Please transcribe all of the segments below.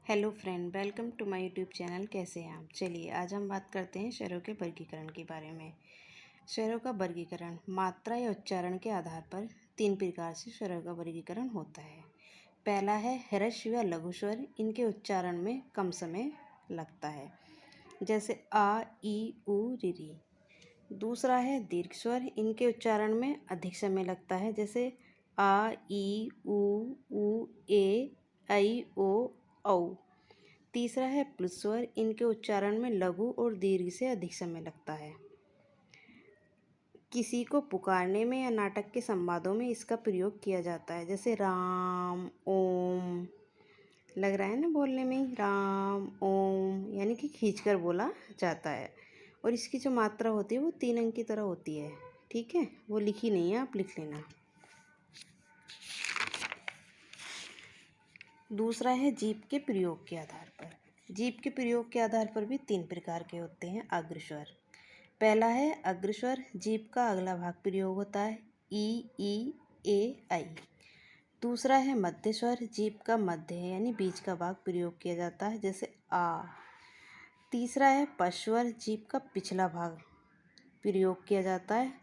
Hello friend, welcome to my YouTube channel. कैसे हैं आप? चलिए आज हम बात करते हैं स्वरों के वर्गीकरण के बारे में। स्वरों का वर्गीकरण मात्रा या उच्चारण के आधार पर 3 प्रकार से स्वरों का वर्गीकरण होता है। पहला है ह्रस्व या लघु स्वर, इनके उच्चारण में कम समय लगता है, जैसे आ, ई, उ, री। दूसरा है दीर्घ स्वर, इनके उच्चारण में अधिक समय लगता है, जैसे आ, ई, उ, ए, ऐ, ओ, औ। तीसरा है प्लुत स्वर, इनके उच्चारण में लघु और दीर्घ से अधिक समय लगता है। किसी को पुकारने में या नाटक के संवादों में इसका प्रयोग किया जाता है, जैसे राम, ओम। लग रहा है ना बोलने में ही, राम, ओम, यानी कि खींचकर बोला जाता है। और इसकी जो मात्रा होती है वो 3 अंक की तरह होती है। ठीक है, वो लिखी नहीं है, आप लिख लेना। दूसरा है जीभ के प्रयोग के आधार पर। जीभ के प्रयोग के आधार पर भी 3 प्रकार के होते हैं अग्रस्वर। पहला है अग्रस्वर, जीभ का अगला भाग प्रयोग होता है, ई, ए, ऐ। दूसरा है मध्य स्वर, जीभ का मध्य है यानी बीच का भाग प्रयोग किया जाता है, जैसे आ। तीसरा है पश्चस्वर, जीभ का पिछला भाग प्रयोग किया जाता है,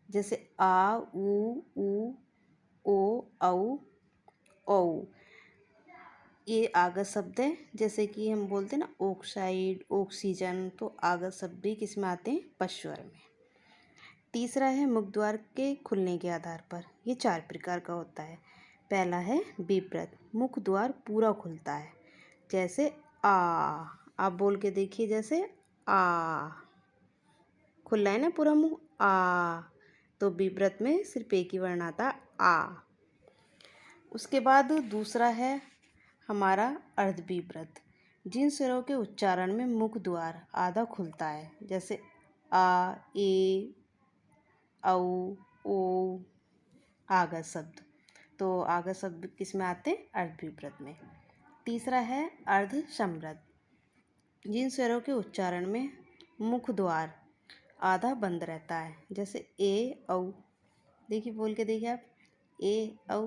जैसे आ, उ, ओ, औ, औ। ये आगत शब्द है, जैसे कि हम बोलते हैं ना ऑक्साइड, ऑक्सीजन, तो आगत शब्द भी किस में आते हैं? पश्चस्वर में। तीसरा है मुख द्वार के खुलने के आधार पर। ये 4 प्रकार का होता है। पहला है विव्रत, मुख द्वार पूरा खुलता है, जैसे आ। आप बोल के देखिए, जैसे आ, खुल रहा है ना पूरा मुंह, आ। तो विव्रत में सिर्फ एक ही वर्ण आता है, आ। उसके बाद दूसरा है हमारा अर्धविव्रत, जिन स्वरों के उच्चारण में मुख द्वार आधा खुलता है, जैसे आ, ए, औ, ओ, आगत शब्द। तो आगत शब्द किस में आते हैं? अर्धविव्रत में। तीसरा है अर्धसंवृत, जिन स्वरों के उच्चारण में मुख द्वार आधा बंद रहता है, जैसे ए, औ। देखिए, बोल के देखिए आप, ए, औ।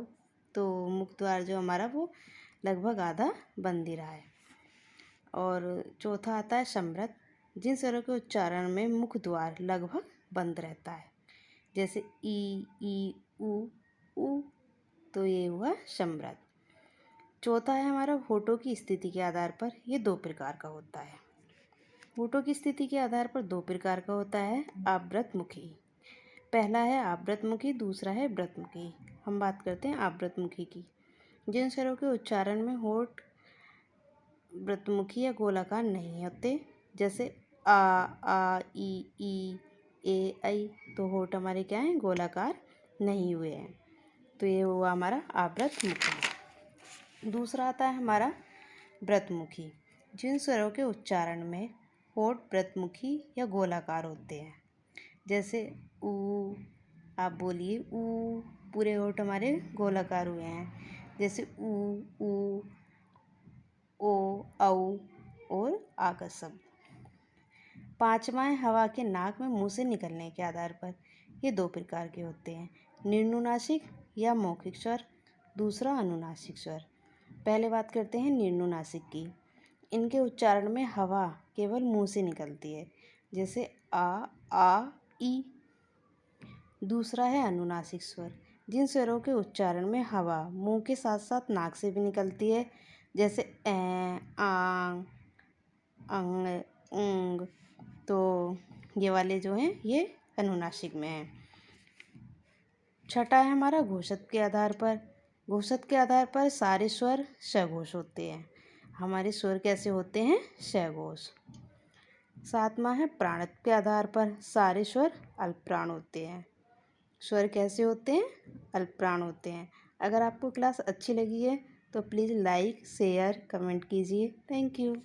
तो मुख द्वार जो हमारा वो लगभग आधा बंद ही रहा है। और चौथा आता है संवृत, जिन स्वरों के उच्चारण में मुख द्वार लगभग बंद रहता है, जैसे ई, उ। तो ये हुआ संवृत। चौथा है हमारा होठों की स्थिति के आधार पर। ये 2 प्रकार का होता है। होठों की स्थिति के आधार पर 2 प्रकार का होता है आवृतमुखी। पहला है आवृतमुखी, दूसरा है व्रतमुखी। हम बात करते हैं आवृतमुखी की। जिन स्वरों के उच्चारण में होठ व्रतमुखी या गोलाकार नहीं होते, जैसे आ, ई, ए, ऐ। तो होठ हमारे क्या हैं? गोलाकार नहीं हुए हैं। तो ये हुआ हमारा आवृतमुखी। दूसरा आता है हमारा व्रतमुखी, जिन स्वरों के उच्चारण में होठ व्रतमुखी या गोलाकार होते हैं, जैसे ऊ। आप बोलिए ऊ, पूरे होठ हमारे गोलाकार हुए हैं, जैसे ऊ, ओ, औ और आगत शब्द। पांचवा है हवा के नाक में मुंह से निकलने के आधार पर। ये 2 प्रकार के होते हैं, निर्नुनासिक या मौखिक स्वर, दूसरा अनुनासिक स्वर। पहले बात करते हैं निर्नुनासिक की। इनके उच्चारण में हवा केवल मुंह से निकलती है, जैसे आ, ई। दूसरा है अनुनासिक स्वर, जिन स्वरों के उच्चारण में हवा मुंह के साथ साथ नाक से भी निकलती है, जैसे ए, आंग, अंग, ऊंग। तो ये वाले जो हैं ये अनुनासिक में हैं। छठा है हमारा घोषक के आधार पर। घोषक के आधार पर सारे स्वर सघोष होते हैं। हमारे स्वर कैसे होते हैं? सघोष। सातवां है प्राणत्व के आधार पर सारे स्वर अल्पप्राण होते हैं। स्वर कैसे होते हैं? अल्पप्राण होते हैं। अगर आपको क्लास अच्छी लगी है तो प्लीज़ लाइक, शेयर, कमेंट कीजिए। Thank you.